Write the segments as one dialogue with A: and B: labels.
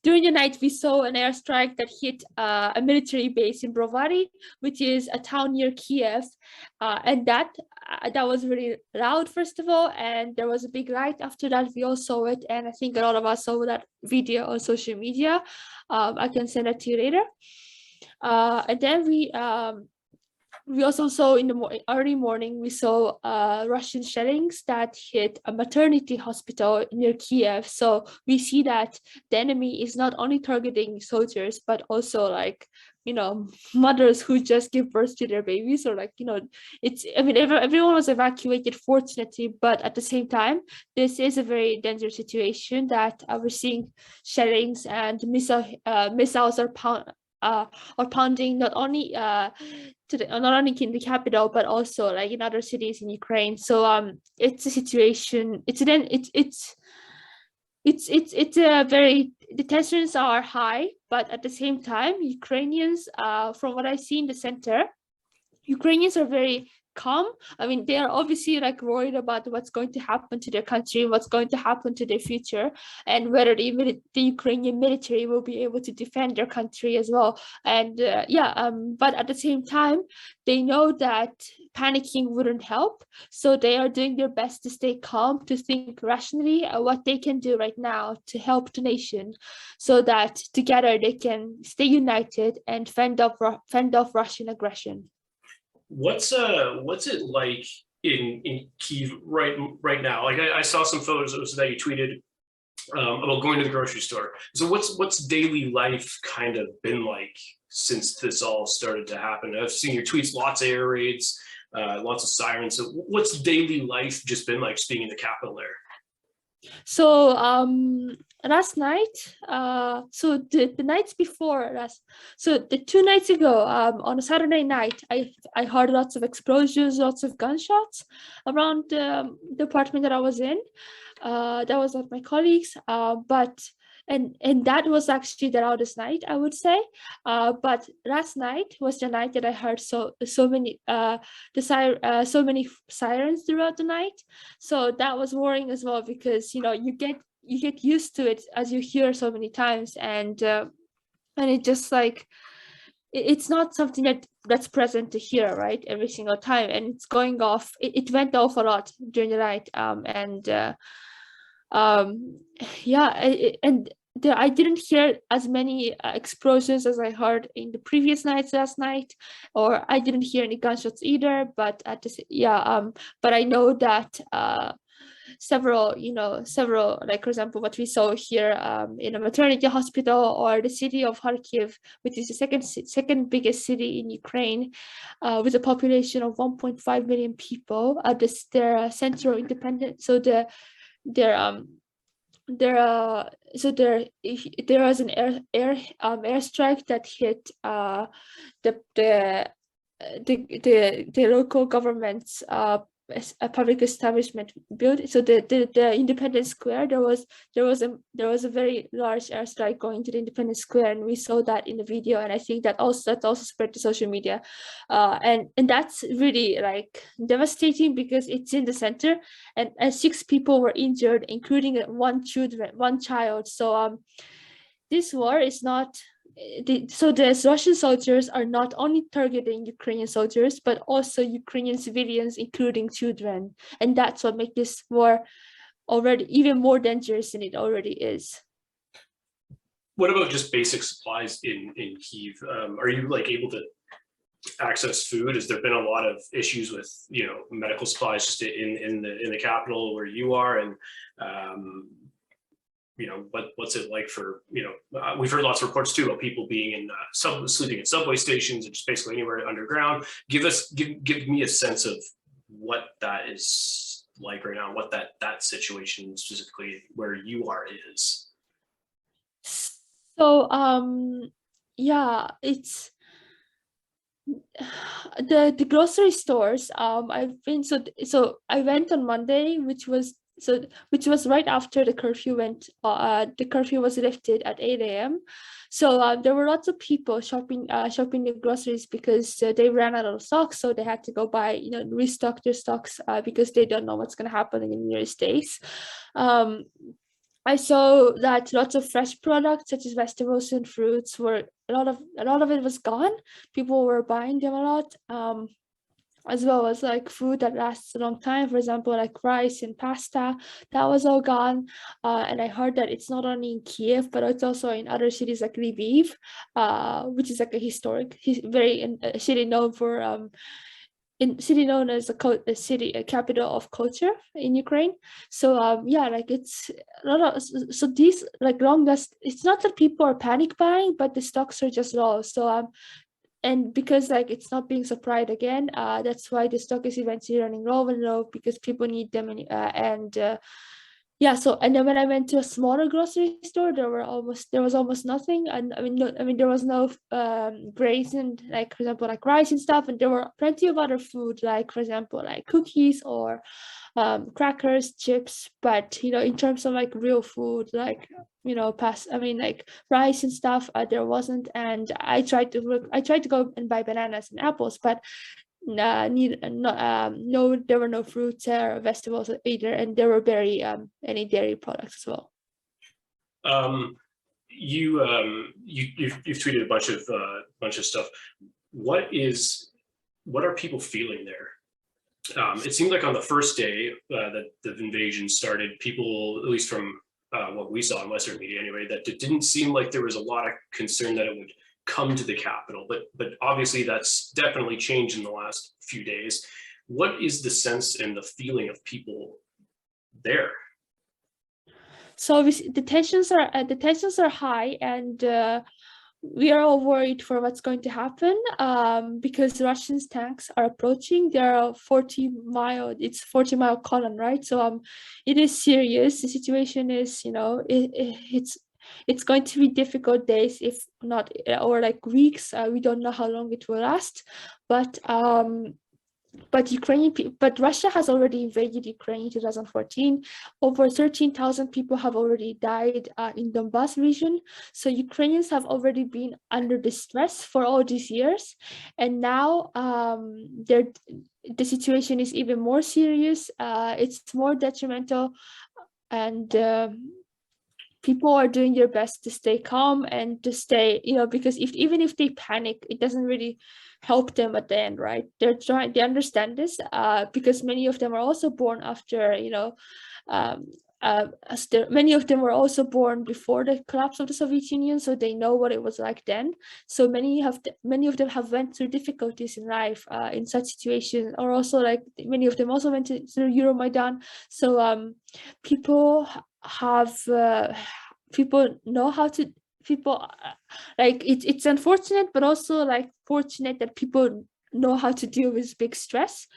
A: during the night, we saw an airstrike that hit a military base in Brovary, which is a town near Kiev, and that was really loud, first of all, and there was a big light after that. We all saw it, and I think a lot of us saw that video on social media. I can send it to you later. And then we also saw in the early morning, we saw Russian shellings that hit a maternity hospital near Kiev. So we see that the enemy is not only targeting soldiers, but also like, mothers who just give birth to their babies, or like, it's, I mean, everyone was evacuated, fortunately, but at the same time, this is a very dangerous situation that we're seeing shellings and missiles are pounding not only not only in the capital, but also like in other cities in Ukraine. So it's a situation. It's a very, the tensions are high, but at the same time, Ukrainians, from what I see in the center, Ukrainians are very calm. I mean, they are obviously like worried about what's going to happen to their country, what's going to happen to their future, and whether the Ukrainian military will be able to defend their country as well. And but at the same time, they know that panicking wouldn't help. So they are doing their best to stay calm, to think rationally what they can do right now to help the nation, so that together they can stay united and fend off Russian aggression.
B: What's it like in Kyiv right now? Like I saw some photos that you tweeted about going to the grocery store. So what's daily life kind of been like since this all started to happen? I've seen your tweets, lots of air raids, lots of sirens. So what's daily life just been like, being in the capital there?
A: So last night, so the nights before so the 2 nights ago, on a Saturday night, I heard lots of explosions, lots of gunshots around the apartment that I was in. That was with my colleagues, but and that was actually the loudest night, I would say. But last night was the night that I heard so many so many sirens throughout the night. So that was worrying as well, because you get used to it as you hear so many times, and it just like it's not something that's present to hear, right, every single time, and it's going off. It went off a lot during the night, I didn't hear as many explosions as I heard in the previous nights last night, or I didn't hear any gunshots either. But but I know that several, like, for example, what we saw here in a maternity hospital, or the city of Kharkiv, which is the second biggest city in Ukraine, with a population of 1.5 million people. Their central independent, so there was an airstrike that hit the local government's a public establishment built. So the Independent Square, there was a very large airstrike going to the Independent Square, and we saw that in the video. And I think that also spread to social media, and that's really like devastating, because it's in the center, and 6 people were injured, including one child. So this war is not. So the Russian soldiers are not only targeting Ukrainian soldiers, but also Ukrainian civilians, including children. And that's what makes this war already even more dangerous than it already is.
B: What about just basic supplies in Kyiv? Are you like able to access food? Has there been a lot of issues with medical supplies just in the capital where you are? And what's it like for, we've heard lots of reports too about people being in sleeping at subway stations, and just basically anywhere underground. Give me a sense of what that is like right now, what that situation specifically where you are is.
A: So it's the grocery stores. I've been so I went on Monday, which was right after the curfew the curfew was lifted at 8 a.m. So there were lots of people shopping the groceries, because they ran out of stocks, so they had to go buy, restock their stocks, because they don't know what's going to happen in the nearest days. I saw that lots of fresh products such as vegetables and fruits were a lot of it was gone. People were buying them a lot. As well as like food that lasts a long time, for example, like rice and pasta, that was all gone. And I heard that it's not only in Kiev, but it's also in other cities like Lviv, which is like a historic, a city known for city known as a capital of culture in Ukraine. So yeah, like it's a lot of, so these like long last, it's not that people are panic buying, but the stocks are just low. So and because like it's not being supplied again, that's why the stock is eventually running low and low because people need them. And yeah, so and then when I went to a smaller grocery store, there was almost nothing. And there was no grains and, like, for example, like rice and stuff, and there were plenty of other food, like for example like cookies or crackers, chips. But in terms of like real food, like like rice and stuff, there wasn't. And I tried to go and buy bananas and apples, but no, there were no fruits or vegetables either, and there were barely any dairy products as well.
B: You've tweeted a bunch of stuff. What are people feeling there? It seemed like on the first day that the invasion started, people, at least from what we saw in Western media anyway, that it didn't seem like there was a lot of concern that it would come to the capital, but obviously that's definitely changed in the last few days. What is the sense and the feeling of people there?
A: So the tensions are high, and we are all worried for what's going to happen because Russian tanks are approaching. There are 40-mile column, right? So it is serious. The situation is, it's going to be difficult days, if not, or like weeks. We don't know how long it will last, but Russia has already invaded Ukraine in 2014. Over 13,000 people have already died in Donbas region. So Ukrainians have already been under distress for all these years, and now the situation is even more serious. It's more detrimental, and people are doing their best to stay calm and to stay, because even if they panic, it doesn't really help them at the end, right? They understand this because many of them are also born after, many of them were also born before the collapse of the Soviet Union, so they know what it was like then. So many of them have went through difficulties in life in such situations, or also like many of them also went through Euromaidan. So people have people know how to people like it's unfortunate, but also like fortunate that people know how to deal with big stress,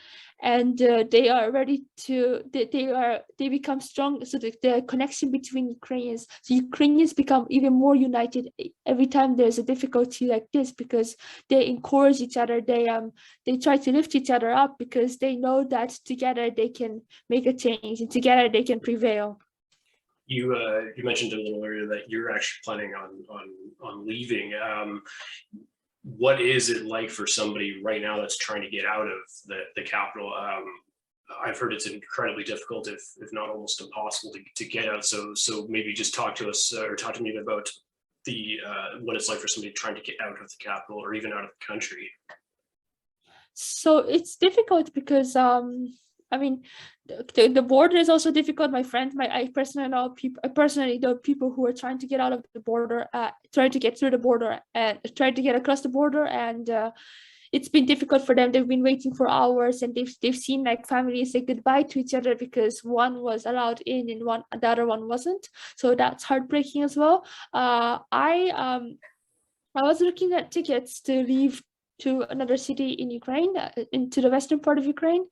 A: and they are ready to they become strong. So the connection between Ukrainians become even more united every time there's a difficulty like this, because they encourage each other. They try to lift each other up because they know that together they can make a change, and together they can prevail.
B: You mentioned a little earlier that you're actually planning on leaving. What is it like for somebody right now that's trying to get out of the capital? I've heard it's incredibly difficult, if not almost impossible, to get out. So maybe just talk to us or talk to me about the what it's like for somebody trying to get out of the capital or even out of the country.
A: So it's difficult because the border is also difficult. I personally know people who are trying to get out of the border, trying to get through the border and trying to get across the border, and it's been difficult for them. They've been waiting for hours, and they've seen like families say goodbye to each other because one was allowed in and the other one wasn't. So that's heartbreaking as well. I was looking at tickets to leave to another city in Ukraine, into the western part of Ukraine.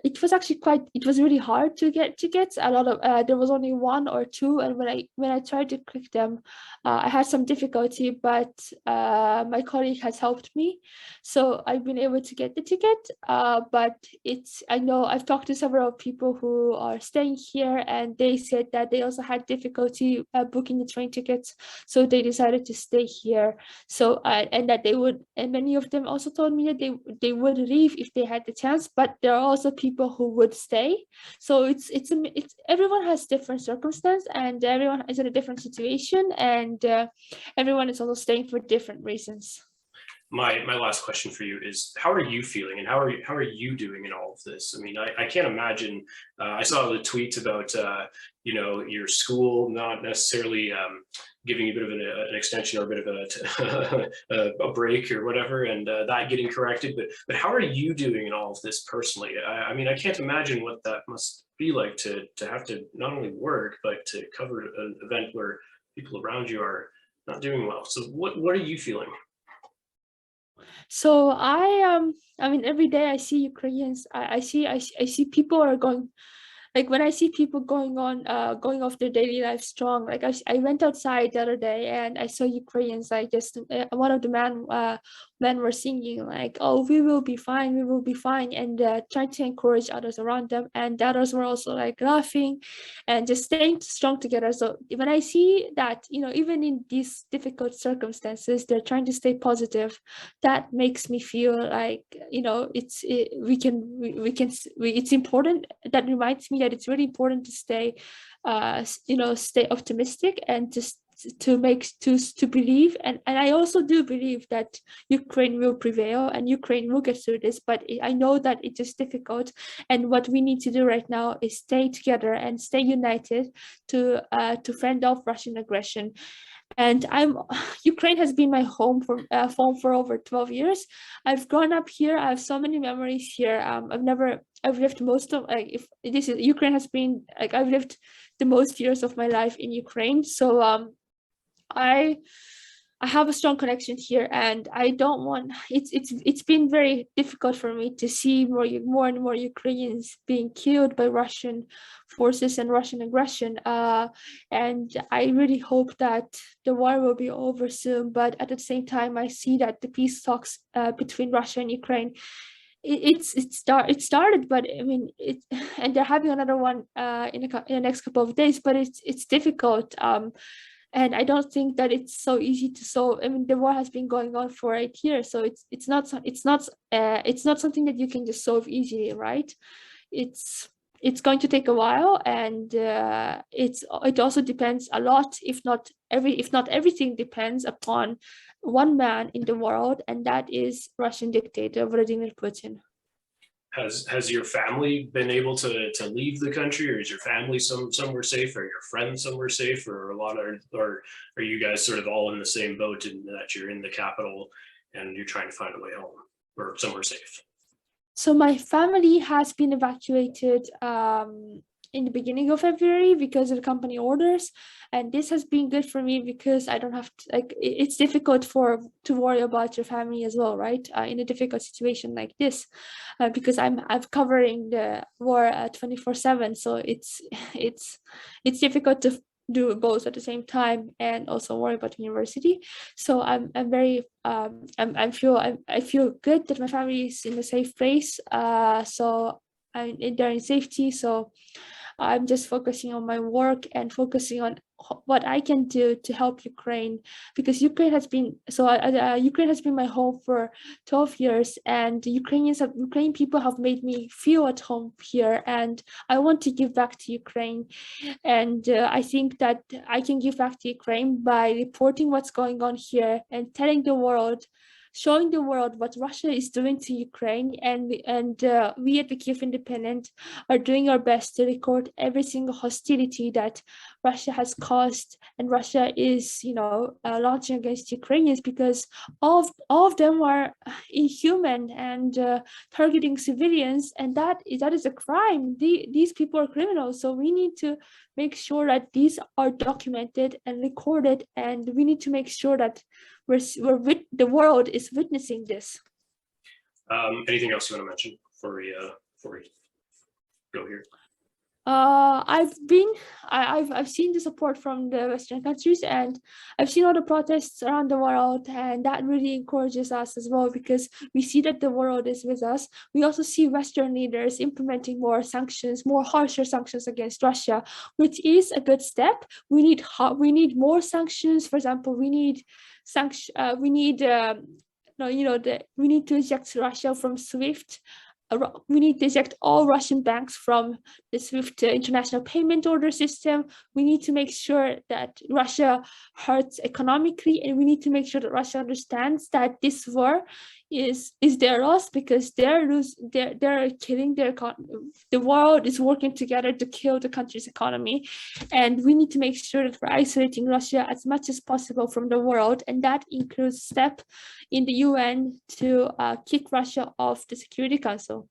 A: It was really hard to get tickets. There was only one or two, and when I tried to click them, I had some difficulty, but my colleague has helped me, so I've been able to get the ticket. But I know I've talked to several people who are staying here, and they said that they also had difficulty booking the train tickets, so they decided to stay here. So and many of them also told me that they would leave if they had the chance, but there are also people who would stay. So it's everyone has different circumstance, and everyone is in a different situation, and everyone is also staying for different reasons.
B: My last question for you is, how are you feeling, and how are you doing in all of this? I mean, I can't imagine. I saw the tweets about your school not necessarily giving you a bit of an extension or a bit of a break or whatever, and that getting corrected. But how are you doing in all of this personally? I mean, I can't imagine what that must be like to have to not only work but to cover an event where people around you are not doing well. So what are you feeling?
A: So I mean, every day I see Ukrainians. I see people are going, like when I see people going off their daily life strong. Like I went outside the other day and I saw Ukrainians, like just one of the men were singing like, "Oh, we will be fine, we will be fine," and trying to encourage others around them, and the others were also like laughing and just staying strong together. So when I see that, even in these difficult circumstances, they're trying to stay positive, that makes me feel like, it's important. That reminds me that it's really important to stay stay optimistic and just to believe, and I also do believe that Ukraine will prevail and Ukraine will get through this, but I know that it is difficult, and what we need to do right now is stay together and stay united to fend off Russian aggression. And Ukraine has been my home for over 12 years. I've grown up here. I have so many memories here. I've lived most of, like, if this is Ukraine has been, like, I've lived the most years of my life in Ukraine. So I have a strong connection here, and I don't want, it's been very difficult for me to see more and more Ukrainians being killed by Russian forces and Russian aggression. And I really hope that the war will be over soon. But at the same time, I see that the peace talks between Russia and Ukraine, it started, but I mean and they're having another one in the next couple of days, but it's difficult. And I don't think that it's so easy to solve. I mean, the war has been going on for 8 years, so it's not something that you can just solve easily, right? It's going to take a while, and it also depends a lot, if not everything, depends upon one man in the world, and that is Russian dictator Vladimir Putin.
B: Has your family been able to leave the country, or is your family somewhere safe, or your friends somewhere safe, or or are you guys sort of all in the same boat in that you're in the capital and you're trying to find a way home or somewhere safe?
A: So my family has been evacuated in the beginning of February because of the company orders, and this has been good for me because I don't have to, like, it's difficult to worry about your family as well, right? In a difficult situation like this, because I'm covering the war 24/7, so it's difficult to do both at the same time and also worry about university. So I'm very I feel good that my family is in a safe place. So they're in safety. So I'm just focusing on my work and focusing on what I can do to help Ukraine, because Ukraine has been Ukraine has been my home for 12 years, and Ukrainian people have made me feel at home here, and I want to give back to Ukraine. And I think that I can give back to Ukraine by reporting what's going on here and telling the world, showing the world what Russia is doing to Ukraine. And we at the Kyiv Independent are doing our best to record every single hostility that Russia has caused and Russia is, launching against Ukrainians, because all of them are inhuman and targeting civilians, and that is a crime. These people are criminals, so we need to make sure that these are documented and recorded, and we need to make sure that the world is witnessing this.
B: Anything else you want to mention before we go here?
A: I've seen the support from the Western countries, and I've seen all the protests around the world, and that really encourages us as well, because we see that the world is with us. We also see Western leaders implementing more harsher sanctions against Russia, which is a good step. We need more sanctions. For example, we need we need to eject Russia from SWIFT. we need to eject all Russian banks from the SWIFT international payment order system. We need to make sure that Russia hurts economically, and we need to make sure that Russia understands that this war is their loss, because they're killing their the world is working together to kill the country's economy, and we need to make sure that we're isolating Russia as much as possible from the world, and that includes step in the UN to kick Russia off the Security Council.